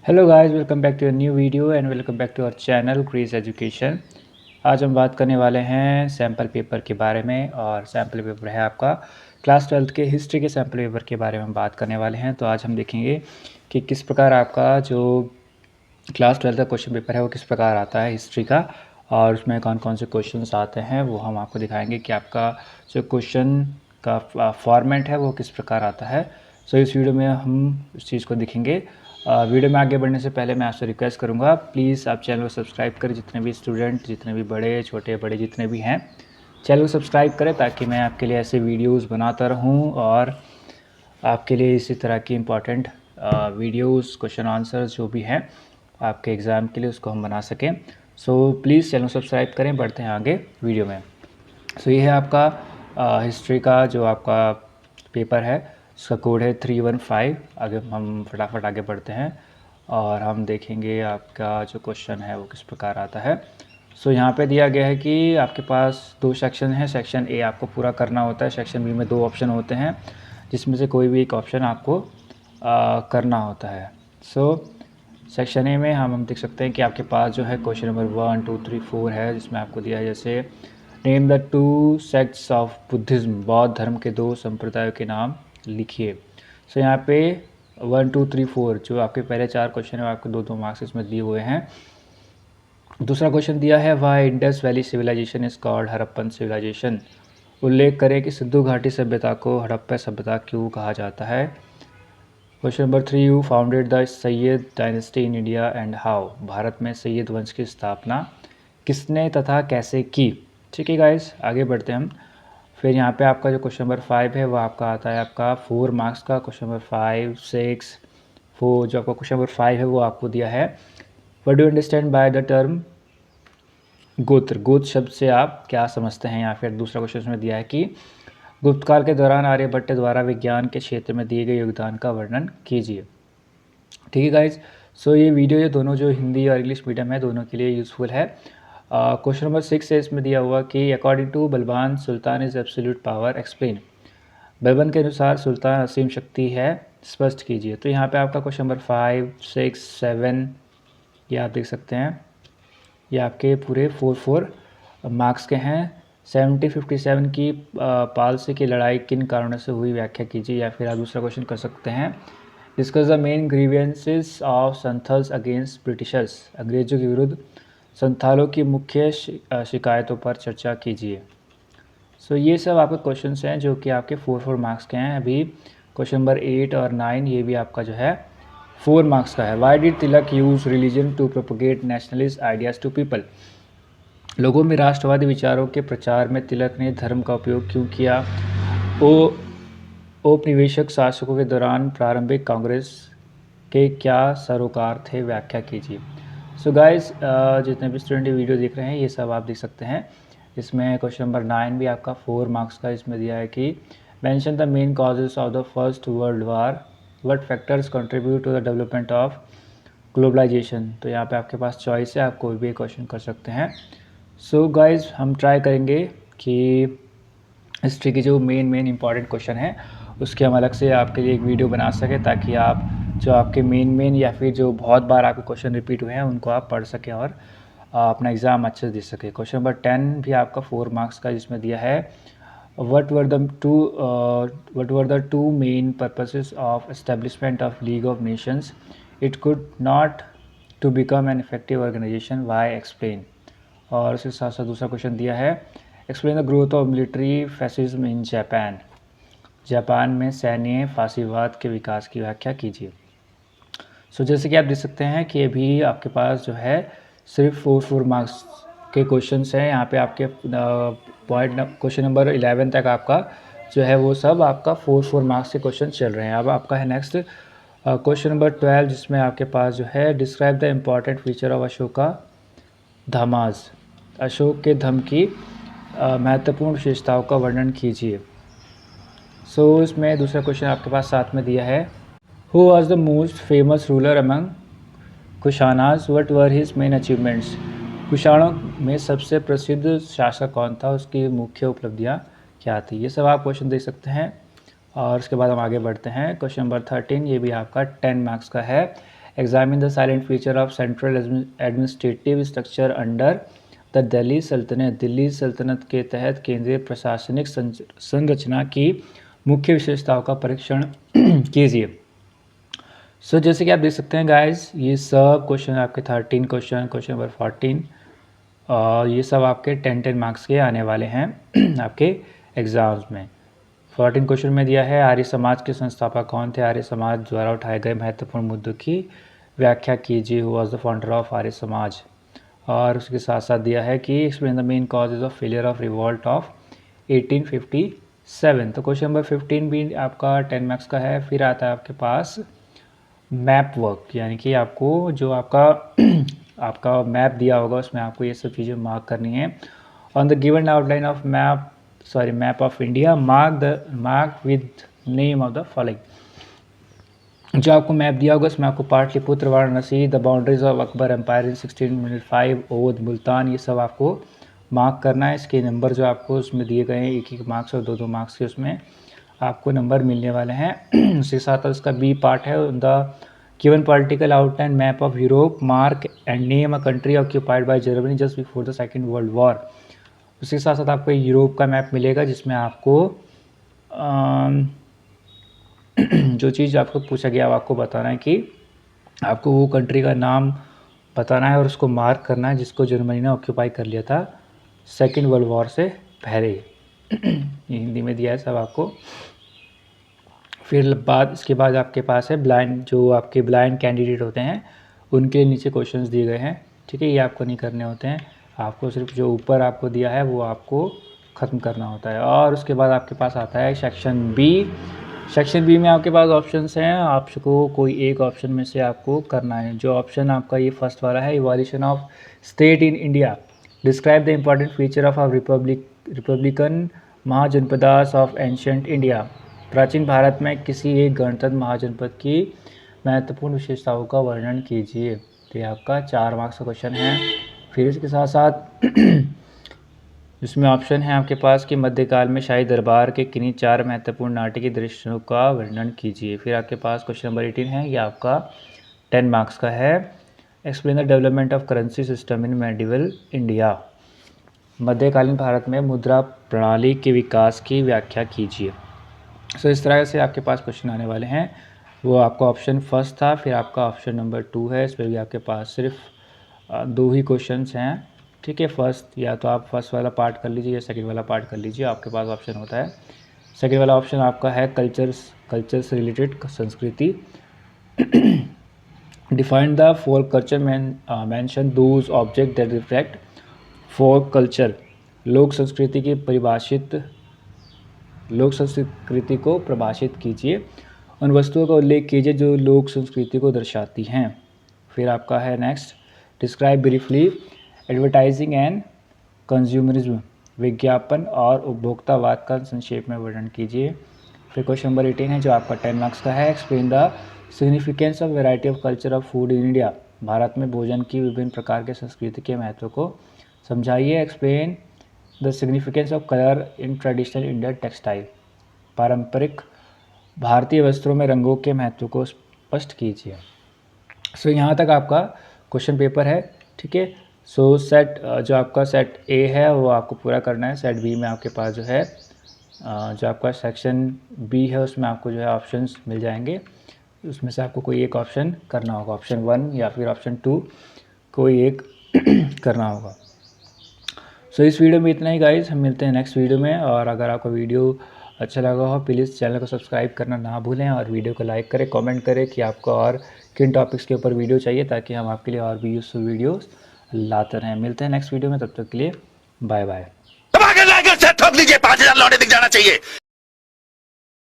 Hello guys, welcome back to a new video and welcome back to our channel craze education. आज हम बात करने वाले हैं सैम्पल पेपर के बारे में। और सैम्पल पेपर है आपका क्लास 12th के हिस्ट्री के सैम्पल पेपर के बारे में हम बात करने वाले हैं। तो आज हम देखेंगे कि किस प्रकार आपका जो क्लास 12th का क्वेश्चन पेपर है वो किस प्रकार आता है हिस्ट्री का, और उसमें कौन कौन से क्वेश्चंस आते हैं वो हम आपको दिखाएंगे कि आपका जो क्वेश्चन का फॉर्मेट है वो किस प्रकार आता है। सो इस वीडियो में हम इस चीज़ को दिखेंगे। वीडियो में आगे बढ़ने से पहले मैं आपसे रिक्वेस्ट करूंगा, प्लीज़ आप चैनल को सब्सक्राइब करें। जितने भी स्टूडेंट, जितने भी बड़े छोटे बड़े जितने भी हैं, चैनल को सब्सक्राइब करें ताकि मैं आपके लिए ऐसे वीडियोस बनाता रहूं और आपके लिए इसी तरह की इम्पॉर्टेंट वीडियोस, क्वेश्चन आंसर्स जो भी हैं आपके एग्ज़ाम के लिए उसको हम बना सकें। सो प्लीज़ चैनल को सब्सक्राइब करें। बढ़ते हैं आगे वीडियो में। सो ये है आपका हिस्ट्री का जो आपका पेपर है, इसका कोड है 315। आगे हम फटाफट आगे बढ़ते हैं और हम देखेंगे आपका जो क्वेश्चन है वो किस प्रकार आता है। सो यहाँ पे दिया गया है कि आपके पास दो सेक्शन है। सेक्शन ए आपको पूरा करना होता है, सेक्शन बी में दो ऑप्शन होते हैं जिसमें से कोई भी एक ऑप्शन आपको करना होता है। सो सेक्शन ए में हम देख सकते हैं कि आपके पास जो है क्वेश्चन नंबर 1, 2, 3, 4 है, जिसमें आपको दिया है जैसे name the two sects of Buddhism, बौद्ध धर्म के दो संप्रदायों के नाम लिखिए। सो यहाँ पे 1, 2, 3, 4 जो आपके पहले चार क्वेश्चन है आपके दो मार्क्स इसमें दिए हुए हैं। दूसरा क्वेश्चन दिया है why Indus valley civilization is called Harappan civilization. उल्लेख करें कि सिंधु घाटी सभ्यता को हड़प्पा सभ्यता क्यों कहा जाता है। Question number 3, you founded the Syed dynasty in India and how. Bharat में सैयद वंश की स्थापना किसने तथा कैसे की। ठीक है गाइस, आगे बढ़ते हैं हम। फिर यहाँ पे आपका जो क्वेश्चन नंबर 5 है वो आपका आता है आपका 4 मार्क्स का। क्वेश्चन नंबर 5, 6, 4 जो आपका क्वेश्चन नंबर 5 है वो आपको दिया है what do understand by the term गोत्र। गोत्र शब्द से आप क्या समझते हैं। या फिर दूसरा क्वेश्चन इसमें दिया है कि गुप्त काल के दौरान आर्यभट्ट द्वारा विज्ञान के क्षेत्र में दिए गए योगदान का वर्णन कीजिए। ठीक है गाइज, सो ये वीडियो ये दोनों जो हिंदी और इंग्लिश मीडियम है दोनों के लिए यूज़फुल है। क्वेश्चन नंबर 6 है, इसमें दिया हुआ कि according to Balban sultan is absolute power explain. Balban के अनुसार सुल्तान असीम शक्ति है, स्पष्ट कीजिए। तो यहाँ पे आपका क्वेश्चन नंबर 5, 6, 7 ये आप देख सकते हैं, ये आपके पूरे 4 मार्क्स के हैं। 1757 की पालसी की लड़ाई किन कारणों से हुई, व्याख्या कीजिए। या फिर आप दूसरा क्वेश्चन कर सकते हैं discuss the main grievances of Santhals against Britishers. अंग्रेजों के विरुद्ध संथालों की मुख्य शिकायतों पर चर्चा कीजिए। सो ये सब आपके क्वेश्चंस हैं जो कि आपके 4 मार्क्स के हैं। अभी क्वेश्चन नंबर 8 और 9 ये भी आपका जो है 4 मार्क्स का है। Why did Tilak use religion to propagate nationalist ideas to people. लोगों में राष्ट्रवादी विचारों के प्रचार में तिलक ने धर्म का उपयोग क्यों किया। औपनिवेशिक शासकों के दौरान प्रारंभिक कांग्रेस के क्या सरोकार थे, व्याख्या कीजिए। सो गाइस, जितने भी स्टूडेंट ये वीडियो देख रहे हैं ये सब आप देख सकते हैं। इसमें क्वेश्चन नंबर 9 भी आपका 4 मार्क्स का इसमें दिया है कि mention the main causes of the first world war, what factors contribute to the development of globalization. तो यहाँ पे आपके पास चॉइस है, आप कोई भी क्वेश्चन कर सकते हैं। सो गाइस, हम ट्राई करेंगे कि हिस्ट्री की जो मेन इंपॉर्टेंट क्वेश्चन है उसके हम अलग से आपके लिए एक वीडियो बना सकें, ताकि आप जो आपके मेन या फिर जो बहुत बार आपके क्वेश्चन रिपीट हुए हैं उनको आप पढ़ सकें और अपना एग्ज़ाम अच्छे से दे सकें। क्वेश्चन नंबर 10 भी आपका 4 मार्क्स का, जिसमें दिया है what were the two main purposes of establishment of league of nations, it could not to become an effective organization, why explain. और उसके साथ साथ दूसरा क्वेश्चन दिया है explain the growth of military fascism in Japan. Japan में सैन्य फासीवाद के विकास की व्याख्या कीजिए। सो जैसे कि आप देख सकते हैं कि अभी आपके पास जो है सिर्फ 4 मार्क्स के क्वेश्चंस हैं। यहाँ पे आपके पॉइंट क्वेश्चन नंबर 11 तक आपका जो है वो सब आपका 4 मार्क्स के क्वेश्चन चल रहे हैं। अब आपका है नेक्स्ट क्वेश्चन नंबर 12, जिसमें आपके पास जो है describe the important feature of Ashoka dhammas. Ashoka के धम की महत्वपूर्ण विशेषताओं का वर्णन कीजिए। सो इसमें दूसरा क्वेश्चन आपके पास साथ में दिया है who was the most famous ruler among Kushanas, what were his main achievements. कुषाणों में सबसे प्रसिद्ध शासक कौन था, उसकी मुख्य उपलब्धियाँ क्या थी। ये सब आप क्वेश्चन देख सकते हैं। और उसके बाद हम आगे बढ़ते हैं। क्वेश्चन नंबर 13 ये भी आपका 10 मार्क्स का है। Examine the silent feature of central administrative structure under the Delhi सल्तनत। दिल्ली सल्तनत के तहत केंद्रीय प्रशासनिक संरचना की मुख्य विशेषताओं का परीक्षण कीजिए। सो जैसे कि आप देख सकते हैं गाइस, ये सब क्वेश्चन आपके 13 क्वेश्चन नंबर 14 और ये सब आपके 10 मार्क्स के आने वाले हैं आपके एग्जाम्स में। 14 क्वेश्चन में दिया है आर्य समाज के संस्थापक कौन थे, आर्य समाज द्वारा उठाए गए महत्वपूर्ण मुद्दों की व्याख्या कीजिए, who was the founder of Arya Samaj. और उसके साथ साथ दिया है कि explain the main causes of failure of revolt of 1857। तो क्वेश्चन नंबर 15 भी आपका 10 मार्क्स का है। फिर आता है आपके पास मैप वर्क, यानी कि आपको जो आपका आपका मैप दिया होगा उसमें आपको ये सब चीज़ें मार्क करनी है। On the given outline of map of India mark with name of the following. जो आपको मैप दिया होगा उसमें आपको Pataliputra, Varanasi, the boundaries of Akbar empire in 1605, Oudh, Multan, ये सब आपको मार्क करना है। इसके नंबर जो आपको उसमें दिए गए हैं 1-1 मार्क्स और 2-2 मार्क्स के उसमें आपको नंबर मिलने वाले हैं। उसके साथ उसका बी पार्ट है the given political outline map of Europe, mark and name a country occupied by Germany just before the second world war. उसके साथ साथ आपको यूरोप का मैप मिलेगा जिसमें आपको जो चीज़ आपको पूछा गया वो आपको बताना है कि आपको वो कंट्री का नाम बताना है और उसको मार्क करना है जिसको जर्मनी ने ऑक्यूपाई कर लिया था सेकेंड वर्ल्ड वॉर से पहले। ये हिंदी में दिया है सब आपको। फिर इसके बाद आपके पास है ब्लाइंड, जो आपके ब्लाइंड कैंडिडेट होते हैं उनके नीचे क्वेश्चंस दिए गए हैं, ठीक है। ये आपको नहीं करने होते हैं, आपको सिर्फ जो ऊपर आपको दिया है वो आपको ख़त्म करना होता है। और उसके बाद आपके पास आता है सेक्शन बी। सेक्शन बी में आपके पास ऑप्शंस हैं, आपको कोई एक ऑप्शन में से आपको करना है। जो ऑप्शन आपका ये फर्स्ट वाला है, evolution of state in India, describe the important feature of our republican Mahajanapadas of ancient India. प्राचीन भारत में किसी एक गणतंत्र महाजनपद की महत्वपूर्ण विशेषताओं का वर्णन कीजिए। तो ये आपका 4 मार्क्स का क्वेश्चन है। फिर इसके साथ साथ इसमें ऑप्शन है आपके पास कि मध्यकाल में शाही दरबार के किन्हीं 4 महत्वपूर्ण नाट्य के दृश्यों का वर्णन कीजिए। फिर आपके पास क्वेश्चन नंबर 18 है, ये आपका 10 मार्क्स का है। Explain the development of currency system in medieval India. मध्यकालीन भारत में मुद्रा प्रणाली के विकास की व्याख्या कीजिए। सो इस तरह से आपके पास क्वेश्चन आने वाले हैं। वो आपका ऑप्शन फर्स्ट था, फिर आपका ऑप्शन नंबर 2 है। इस पर भी आपके पास सिर्फ 2 ही क्वेश्चंस हैं, ठीक है। फर्स्ट या तो आप फर्स्ट वाला पार्ट कर लीजिए या सेकंड वाला पार्ट कर लीजिए, आपके पास ऑप्शन होता है। सेकंड वाला ऑप्शन आपका है कल्चर से रिलेटेड संस्कृति। Define the folk culture mention those object that reflect folk culture. लोक संस्कृति को प्रभाषित कीजिए। उन वस्तुओं का उल्लेख कीजिए जो लोक संस्कृति को दर्शाती हैं। फिर आपका है next, describe briefly advertising and consumerism. विज्ञापन और उपभोक्तावाद का संक्षेप में वर्णन कीजिए। फिर क्वेश्चन नंबर 18 है जो आपका 10 मार्क्स का है। Explain the significance of variety of culture of food in India. Bharat में भोजन की विभिन्न प्रकार के संस्कृति के महत्व को समझाइए। Explain the significance of colour in traditional Indian textile. पारंपरिक भारतीय वस्त्रों में रंगों के महत्व को स्पष्ट कीजिए। सो यहाँ तक आपका क्वेश्चन पेपर है, ठीक है। सो सेट जो आपका सेट ए है वो आपको पूरा करना है। सेट बी में आपके पास जो है जो आपका सेक्शन बी है उसमें आपको जो है ऑप्शंस मिल जाएंगे, उसमें से आपको कोई एक ऑप्शन करना होगा, ऑप्शन 1 या फिर ऑप्शन 2 कोई एक करना होगा। सो इस वीडियो में इतना ही गाइज, हम मिलते हैं नेक्स्ट वीडियो में। और अगर आपको वीडियो अच्छा लगा हो प्लीज़ चैनल को सब्सक्राइब करना ना भूलें और वीडियो को लाइक करें, कमेंट करें कि आपको और किन टॉपिक्स के ऊपर वीडियो चाहिए ताकि हम आपके लिए और भी यूजफुल वीडियोस लाते रहें। मिलते हैं नेक्स्ट वीडियो में, तब तक के लिए बाय बाय। ठोक दीजिए, 5000 लौटे दिख जाना चाहिए।